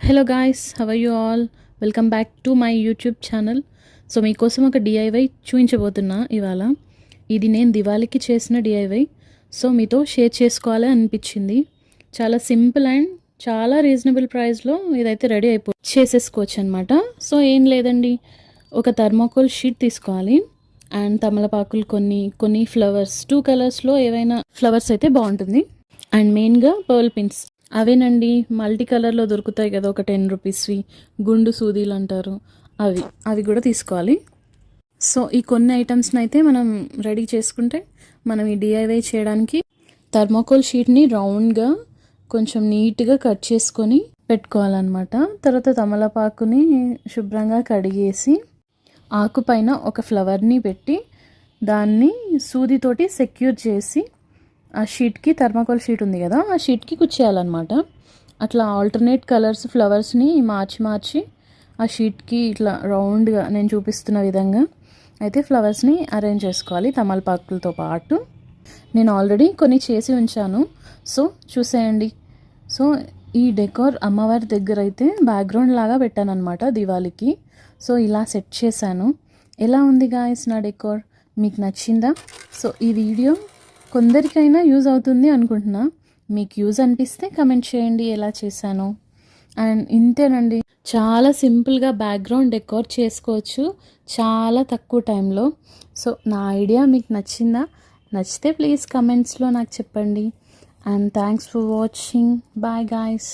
Hello guys, how are you all? Welcome back to my YouTube channel. So మీకోసం ఒక DIY చూపించబోతున్నా ఇవాళ. ఇది నేను దివాళీకి చేసిన డిఐవై. సో మీతో షేర్ చేసుకోవాలి అనిపించింది. చాలా సింపుల్ అండ్ చాలా రీజనబుల్ ప్రైస్లో ఇదైతే రెడీ చేసేసుకోవచ్చు అనమాట. సో ఏం లేదండి, ఒక థర్మోకోల్ షీట్ తీసుకోవాలి అండ్ తమలపాకులు కొన్ని ఫ్లవర్స్ 2 కలర్స్లో ఏవైనా ఫ్లవర్స్ అయితే బాగుంటుంది. అండ్ మెయిన్గా పర్ల్ పిన్స్, అవేనండి మల్టీ కలర్లో దొరుకుతాయి కదా, ఒక 10 రూపీస్వి గుండు సూదీలు అంటారు, అవి కూడా తీసుకోవాలి. సో ఈ కొన్ని ఐటమ్స్ని అయితే మనం రెడీ చేసుకుంటే మనం ఈ డిఐవై చేయడానికి థర్మోకోల్ షీట్ని రౌండ్గా కొంచెం నీట్గా కట్ చేసుకొని పెట్టుకోవాలన్నమాట. తర్వాత తమలపాకుని శుభ్రంగా కడిగేసి ఆకుపైన ఒక ఫ్లవర్ని పెట్టి దాన్ని సూదితోటి సెక్యూర్ చేసి ఆ షీట్కి, థర్మాకోల్ షీట్ ఉంది కదా, ఆ షీట్కి కుచ్చేయాలన్నమాట. అట్లా ఆల్టర్నేట్ కలర్స్ ఫ్లవర్స్ని మార్చి ఆ షీట్కి ఇట్లా రౌండ్గా నేను చూపిస్తున్న విధంగా అయితే ఫ్లవర్స్ని అరేంజ్ చేసుకోవాలి తమలపాకులతో పాటు. నేను ఆల్రెడీ కొన్ని చేసి ఉంచాను, సో చూసేయండి. సో ఈ డెకోర్ అమ్మవారి దగ్గర అయితే బ్యాక్గ్రౌండ్ లాగా పెట్టాను అనమాట దివాళీకి. సో ఇలా సెట్ చేశాను. ఎలా ఉంది గాయస్ నా డెకోర్? మీకు నచ్చిందా? సో ఈ వీడియో కొందరికైనా యూజ్ అవుతుంది అనుకుంటున్నా. మీకు యూజ్ అనిపిస్తే కమెంట్ చేయండి ఎలా చేశాను. అండ్ ఇంతేనండి, చాలా సింపుల్గా బ్యాక్గ్రౌండ్ డెకోర్ చేసుకోవచ్చు చాలా తక్కువ టైంలో. సో నా ఐడియా మీకు నచ్చిందా? నచ్చితే ప్లీజ్ కమెంట్స్లో నాకు చెప్పండి. And thanks for watching. Bye guys.